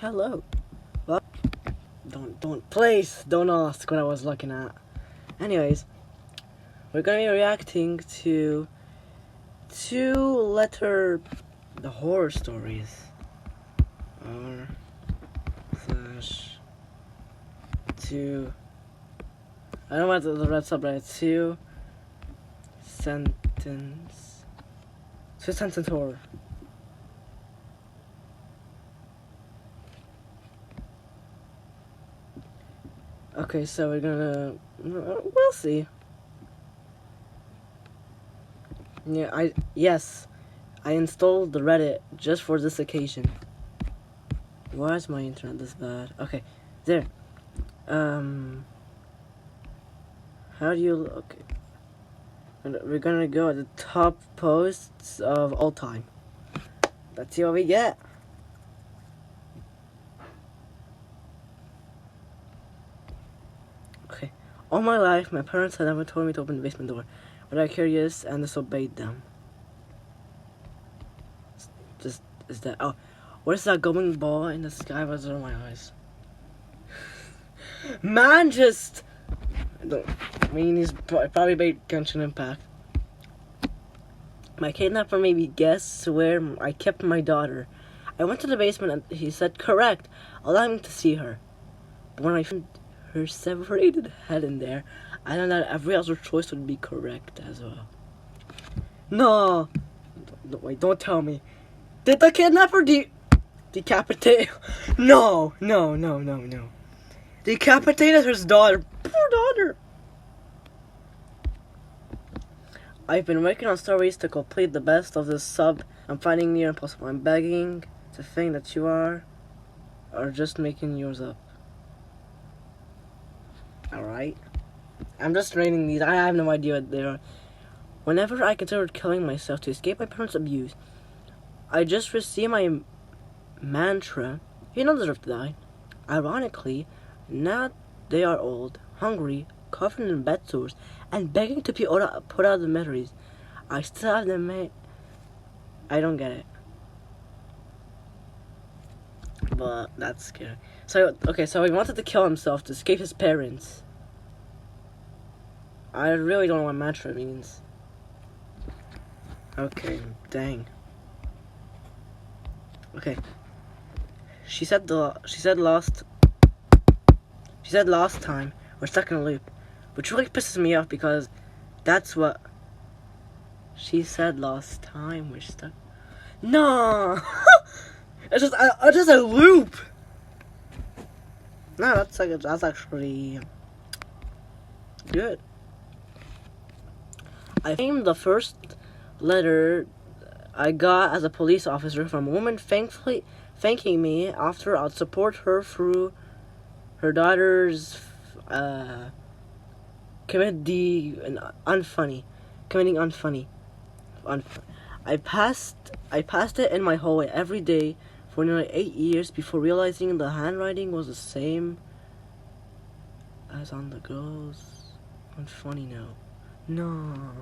Hello. What? Please don't ask what I was looking at. Anyways, we're gonna be reacting to the horror stories. Two. I don't know what the red subreddit. Two sentence horror. Okay, so we're gonna. We'll see. Yeah, I installed the Reddit just for this occasion. Why is my internet this bad? Okay, there. How do you? Okay. We're gonna go at the top posts of all time. Let's see what we get. Okay. All my life, my parents had never told me to open the basement door. But I was curious and disobeyed them. Oh, what is that glowing ball in the sky? What's under my eyes? Man, he's probably made Genshin Impact. My kidnapper made me guess where I kept my daughter. I went to the basement and he said, correct, allowing me to see her. But when I found her separated head in there, I know that every other choice would be correct as well. No! Wait, don't tell me. Did the kidnapper decapitate? No. Decapitated his daughter. Poor daughter. I've been working on stories to complete the best of this sub. I'm finding near impossible. I'm begging to think that you are just making yours up. Alright. I'm just reading these. I have no idea what they are. Whenever I considered killing myself to escape my parents' abuse, I just received my mantra, you don't deserve to die. Ironically, now they are old, hungry, covered in bed sores, and begging to be put out of the miseries. I still have them, I don't get it. But that's scary. So he wanted to kill himself to escape his parents. I really don't know what mantra means. Okay, dang. Okay. She said last time we're stuck in a loop, which really pisses me off because that's what she said last time we're stuck. No, it's just a loop. No, that's actually good. I named the first letter I got as a police officer from a woman thanking me after I'd support her through her daughter's committing unfunny. I passed it in my hallway every day for nearly 8 years before realizing the handwriting was the same as on the girl's unfunny note. No.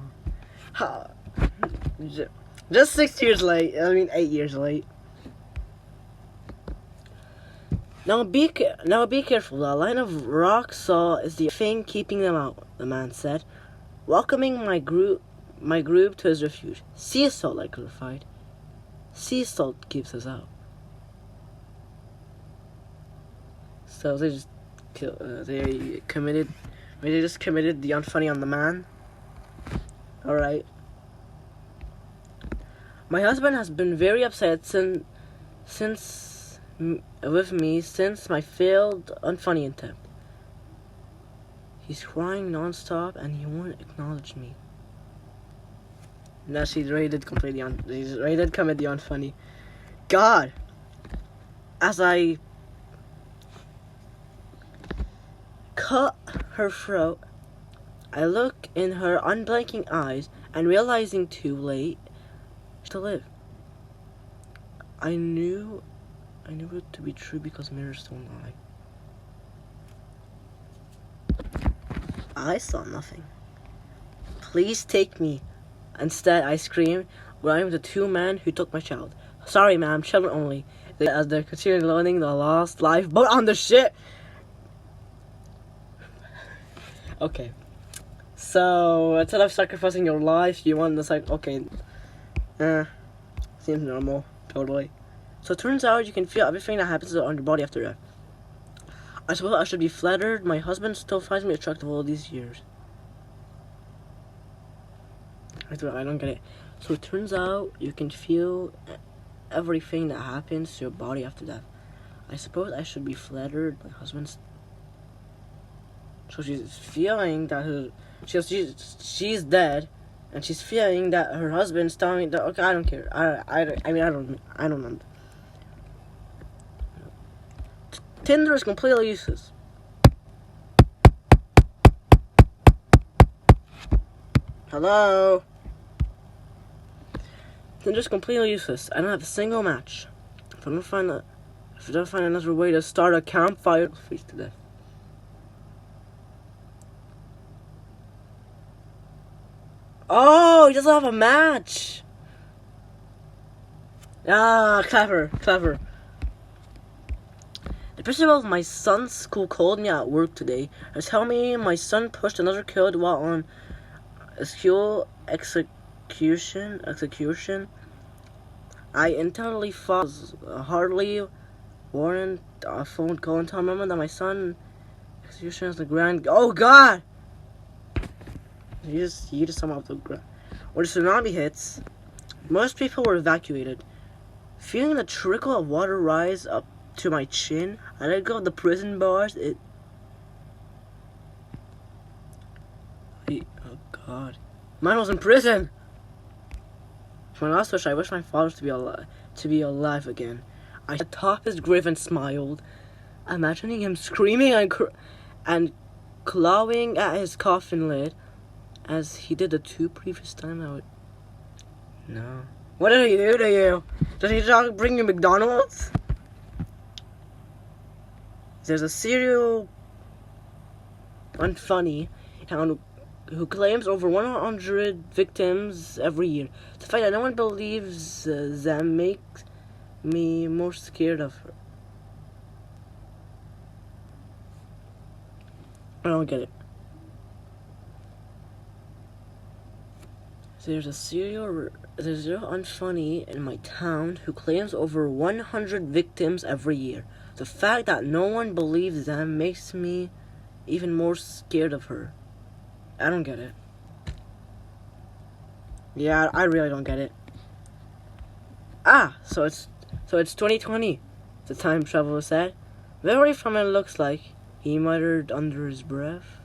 Just 6 years late. 8 years late. Now be careful. The line of rock salt is the thing keeping them out, the man said, welcoming my group to his refuge. Sea salt, I clarified. Sea salt keeps us out. So they just committed the unfunny on the man. Alright. My husband has been very upset since my failed unfunny attempt. He's crying non-stop and he won't acknowledge me. Now she's rated commit the unfunny. God, as I cut her throat, I look in her unblinking eyes and realizing too late to live. I knew it to be true because mirrors don't lie. I saw nothing. Please take me. Instead, I screamed, running with the two men who took my child. Sorry, ma'am, children only. as they're continuing learning the lost lifeboat on the ship. Okay. So, instead of sacrificing your life, you want this, like, okay. Seems normal. Totally. So, it turns out you can feel everything that happens on your body after death. I suppose I should be flattered. My husband still finds me attractive all these years. I don't get it. So, it turns out you can feel everything that happens to your body after death. I suppose I should be flattered. My husband's... So she's feeling that she's dead, and she's feeling that her husband's telling me that, okay, I don't care. I don't know. Tinder is completely useless. Hello? Tinder's completely useless. I don't have a single match. If I don't find another way to start a campfire, I'll freeze to death. Oh, he doesn't have a match. Ah, clever. The principal of my son's school called me at work today and told me my son pushed another kid while on a school execution. I internally thought hardly warrant a phone call and tell Mama that my son execution is the grand. Oh God! You just sum up the ground. When the tsunami hits, most people were evacuated. Feeling the trickle of water rise up to my chin, I let go of the prison bars. Oh God, mine was in prison. For my last wish, I wish my father to be alive again. I sat atop his grave and smiled, imagining him screaming and clawing at his coffin lid, as he did the 2 previous times. No. What did he do to you? Did he just bring you McDonald's? There's a serial unfunny town who claims over 100 victims every year. The fact that no one believes them makes me more scared of her. I don't get it. There's a serial unfunny in my town who claims over 100 victims every year. The fact that no one believes them makes me even more scared of her. I don't get it. Yeah, I really don't get it. So it's 2020. The time traveler said. Very from it looks like, he muttered under his breath.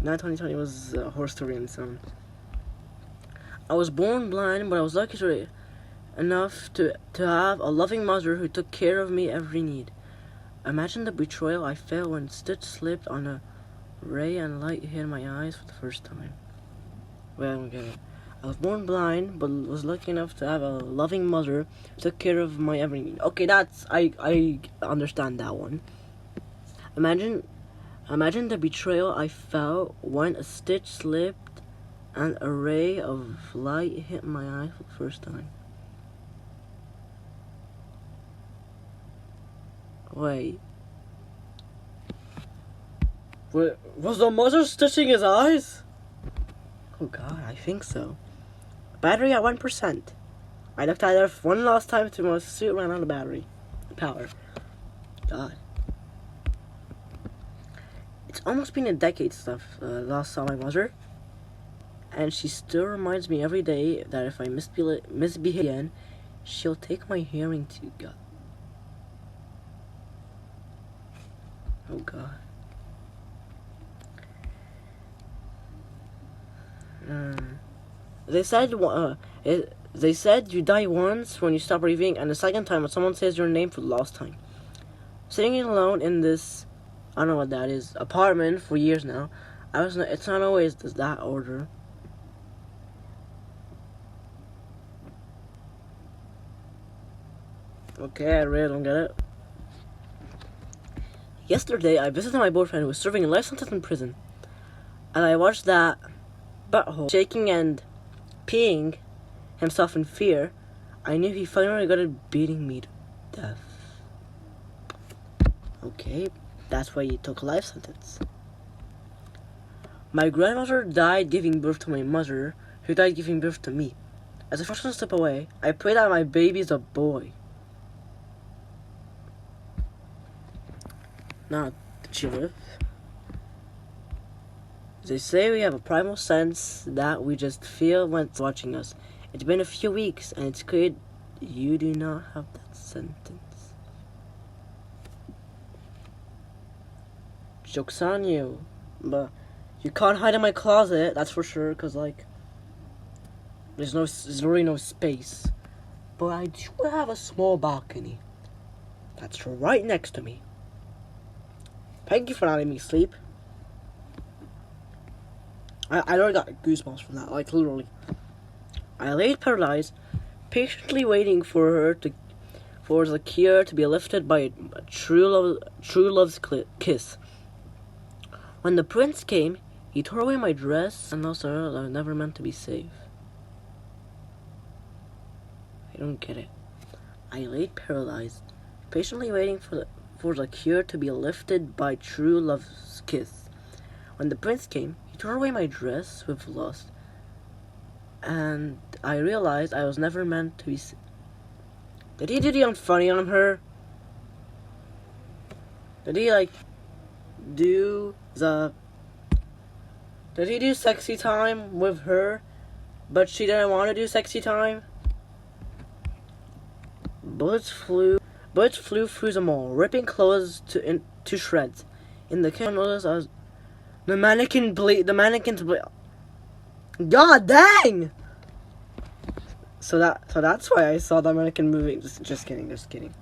Now 2020 was a horror story in its own. I was born blind, but I was lucky enough to have a loving mother who took care of me every need. Imagine the betrayal I felt when Stitch slipped on a ray and light hit my eyes for the first time. Wait, I don't get it. I was born blind, but was lucky enough to have a loving mother who took care of my every need. Okay, I understand that one. Imagine the betrayal I felt when a stitch slipped and a ray of light hit my eye for the first time. Wait. Was the mother stitching his eyes? Oh God, I think so. Battery at 1%. I looked at it one last time to my suit ran out of battery. Power. God. It's almost been a decade since I last saw my mother. And she still reminds me every day that if I misbehave again, she'll take my hearing to God. Oh God. They said you die once when you stop breathing, and the second time when someone says your name for the last time. Sitting alone in this, I don't know what that is, apartment for years now. It's not always that order. Okay, I really don't get it. Yesterday, I visited my boyfriend who was serving a life sentence in prison. And I watched that butthole shaking and peeing himself in fear, I knew he finally regretted beating me to death. Okay, that's why he took a life sentence. My grandmother died giving birth to my mother, who died giving birth to me. As I first step away, I pray that my baby is a boy. Now, did she live? They say we have a primal sense that we just feel when it's watching us. It's been a few weeks, and it's clear you do not have that sentence. Joke's on you, but you can't hide in my closet, that's for sure, because, like, there's really no space. But I do have a small balcony that's right next to me. Thank you for not letting me sleep. I already got goosebumps from that, like, literally. I laid paralyzed, patiently waiting for the cure to be lifted by a true love's kiss. When the prince came, he tore away my dress and also I was never meant to be safe. I don't get it. I laid paralyzed, patiently waiting for the cure to be lifted by true love's kiss. When the prince came, he tore away my dress with lust, and I realized I was never meant to be. Did he do the unfunny on her? Did he Did he do sexy time with her, but she didn't want to do sexy time? Bullets flew through them all, ripping clothes to shreds. In the kitchen, the mannequin's bleed. God dang! So that's why I saw the mannequin moving. Just kidding.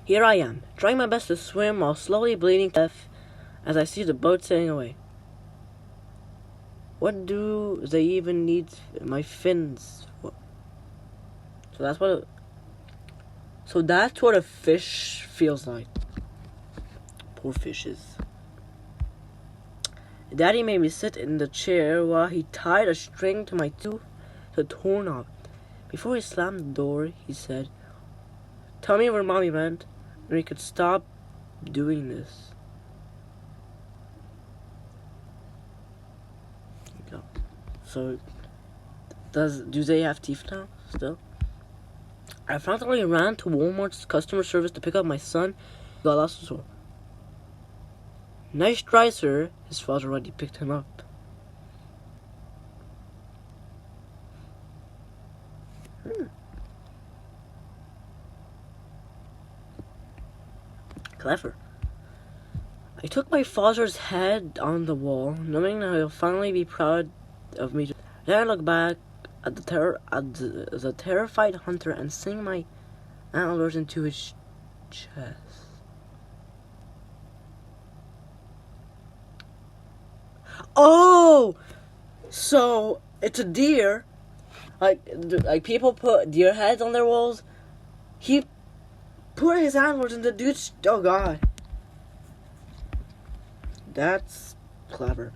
Here I am, trying my best to swim while slowly bleeding to death as I see the boat sailing away. What do they even need my fins for? So that's what a fish feels like. Poor fishes. Daddy made me sit in the chair while he tied a string to my doorknob. Before he slammed the door, he said, "Tell me where Mommy went, and we could stop doing this." So, do they have teeth now, still? I frantically ran to Walmart's customer service to pick up my son, who got lost in the store. "Nice try, sir." His father already picked him up. Clever. I took my father's head on the wall, knowing that he'll finally be proud of me. Then I looked back at the terrified hunter and sink my antlers into his chest. Oh, so it's a deer. Like people put deer heads on their walls. He put his antlers in the dude's. Oh God, that's clever.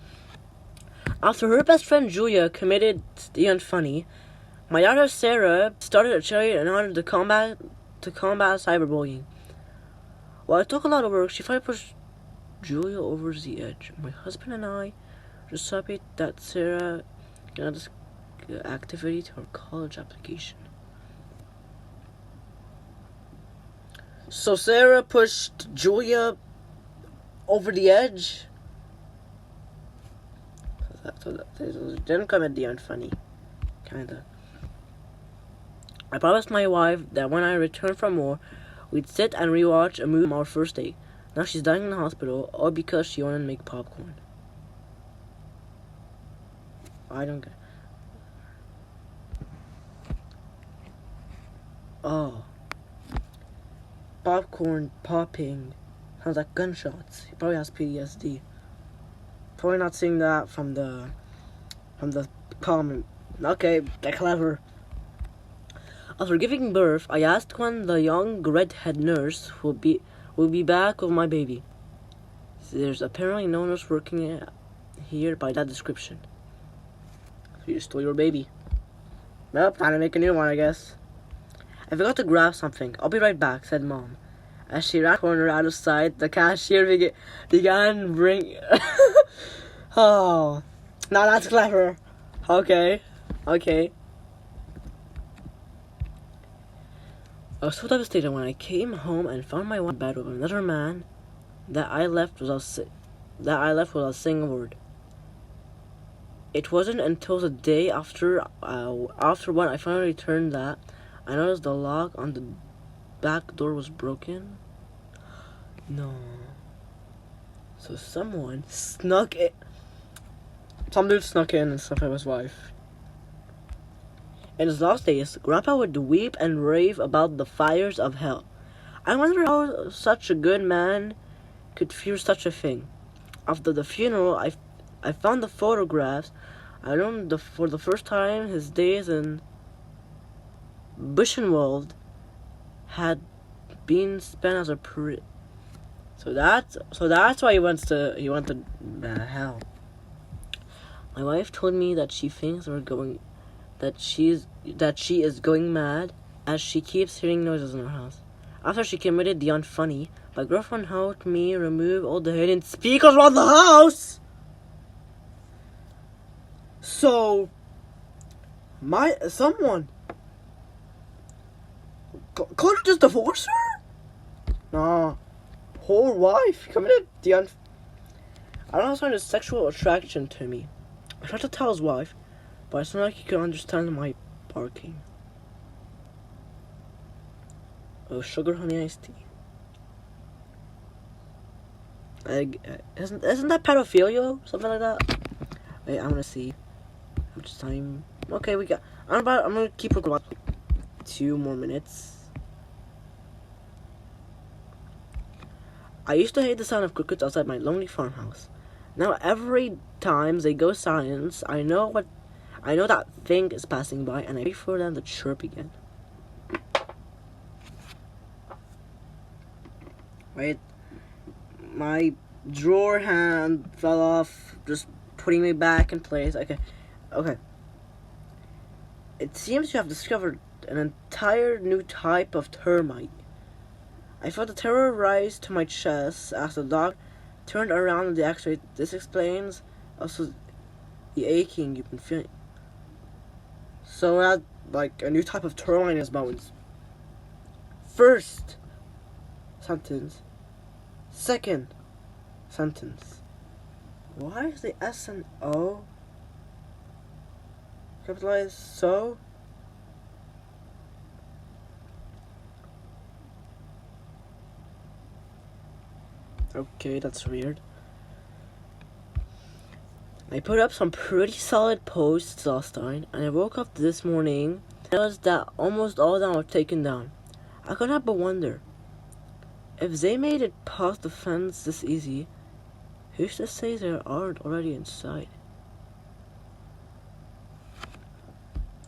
After her best friend Julia committed the unfunny, my daughter Sarah started a charity in order to combat cyberbullying. While it took a lot of work, she finally pushed Julia over the edge. My husband and I just happy that Sarah got this activity to her college application. So Sarah pushed Julia over the edge. So that didn't come at the unfunny, kinda. I promised my wife that when I returned from war, we'd sit and rewatch a movie on our first date. Now she's dying in the hospital, all because she wanted to make popcorn. I don't get. Oh, popcorn popping sounds like gunshots. He probably has PTSD. Probably not seeing that from the comment. Okay, they're clever. After giving birth, I asked when the young redhead nurse will be back with my baby. There's apparently no nurse working here by that description. So you stole your baby. Well, time to make a new one, I guess. I forgot to grab something. I'll be right back, said Mom. As she ran the corner out of sight, the cashier began bring. Oh, now that's clever. Okay. I was so devastated when I came home and found my wife in bed with another man that I left without saying a word. It wasn't until the day after when I finally returned that I noticed the lock on the back door was broken. No. So someone snuck in. Some dude snuck in and stuff with his wife. In his last days, Grandpa would weep and rave about the fires of hell. I wonder how such a good man could fear such a thing. After the funeral, I found the photographs. I learned for the first time his days in Buchenwald had been spent as a priest. So that's why he went to hell. My wife told me that she thinks that she is going mad as she keeps hearing noises in her house. After she committed the unfunny, my girlfriend helped me remove all the hidden speakers around the house. So, someone couldn't just divorce her? Nah, her wife committed the I don't understand his sexual attraction to me. I tried to tell his wife, but it's not like he could understand my barking. Oh, sugar honey iced tea. Isn't that pedophilia? Something like that? Wait, I'm gonna see. How much time? Okay, we got. I'm gonna keep recording 2 more minutes. I used to hate the sound of crickets outside my lonely farmhouse. Now every time they go silent, I know that thing is passing by, and I wait for them to chirp again. Wait, my drawer hand fell off, just putting me back in place. Okay. It seems you have discovered an entire new type of termite. I felt the terror rise to my chest as the dog turned around in the X-ray. This explains also the aching you've been feeling. So that, like, a new type of termite in his bones. First sentence. Second sentence. Why is the S and O capitalized so? Okay, that's weird. I put up some pretty solid posts last night, and I woke up this morning and realized that almost all of them were taken down. I couldn't help but wonder, if they made it past the fence this easy, who's to say they aren't already inside?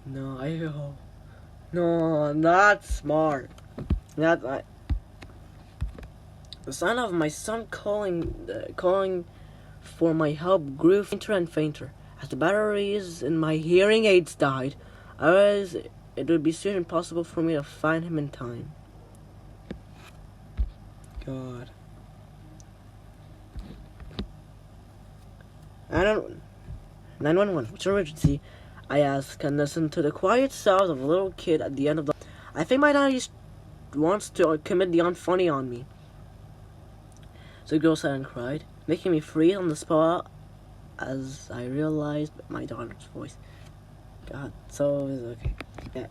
No, not smart. The sound of my son calling for my help grew fainter and fainter. As the batteries in my hearing aids died, I realized it would be soon impossible for me to find him in time. God. 911, what's your emergency? I asked, and listened to the quiet sounds of a little kid at the end of the... I think my daddy wants to commit the unfunny on me. So the girl sat and cried, making me freeze on the spot as I realized my daughter's voice. God, so it's okay. Yeah.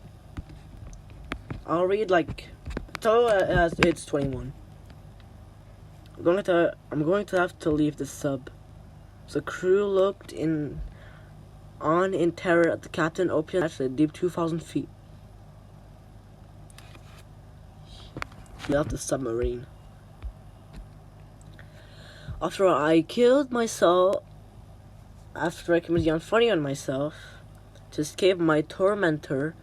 I'll read it's 21. I'm going to have to leave the sub. The crew looked on in terror at the captain opening at the deep 2,000 feet. He left the submarine. After I committed the unfunny on myself, to escape my tormentor,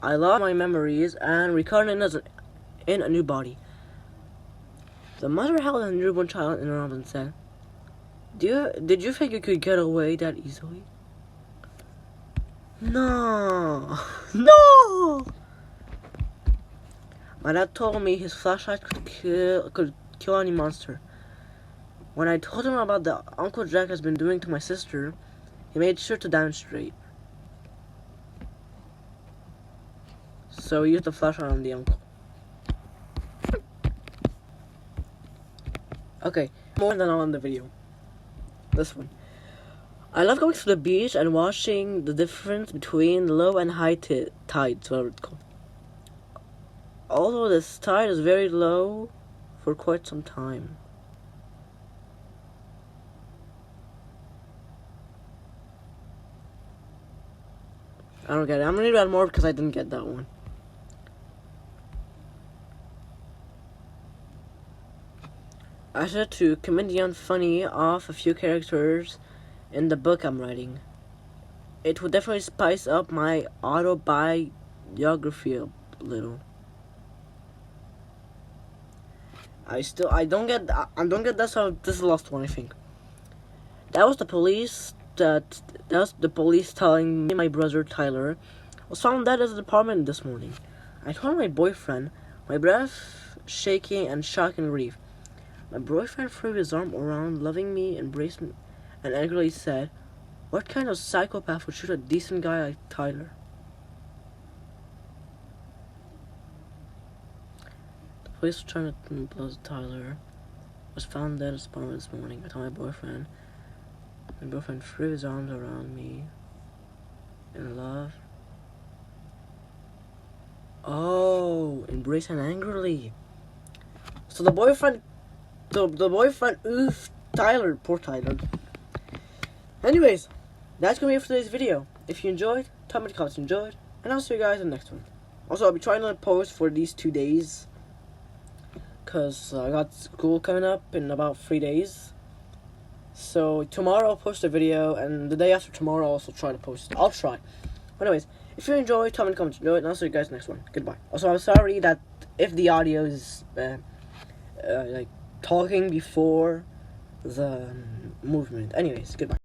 I lost my memories and reincarnated in a new body. The mother held a newborn child in her arms and said, Did you think you could get away that easily? No! No! My dad told me his flashlight could kill any monster. When I told him about the Uncle Jack has been doing to my sister, he made sure to demonstrate. So he used the flashlight on the uncle. Okay, more than on the video. This one. I love going to the beach and watching the difference between low and high tides, whatever it's called. Although this tide is very low for quite some time. I don't get it. I'm gonna read more because I didn't get that one. I said to comedian funny off a few characters in the book I'm writing. It would definitely spice up my autobiography a little. I don't get that, so this is the last one, I think. That was the police telling me my brother Tyler was found dead at the apartment this morning. I told my boyfriend, my breath shaking and shock and grief. My boyfriend threw his arm around, loving me, embraced me, and angrily said, "What kind of psychopath would shoot a decent guy like Tyler?" The police were trying to impose Tyler was found dead at his apartment this morning. I told my boyfriend. My boyfriend threw his arms around me in love. Oh, embraced and angrily. So the boyfriend oofed Tyler, poor Tyler. Anyways, that's gonna be it for today's video. If you enjoyed, tell me in the comments you enjoyed, and I'll see you guys in the next one. Also, I'll be trying to post for these 2 days, cause I got school coming up in about 3 days. So tomorrow I'll post a video, and the day after tomorrow I'll also try to post. I'll try. But anyways, if you enjoyed, tell me in the comments you enjoyed, and I'll see you guys next one. Goodbye. Also, I'm sorry that if the audio is like talking before the movement. Anyways, goodbye.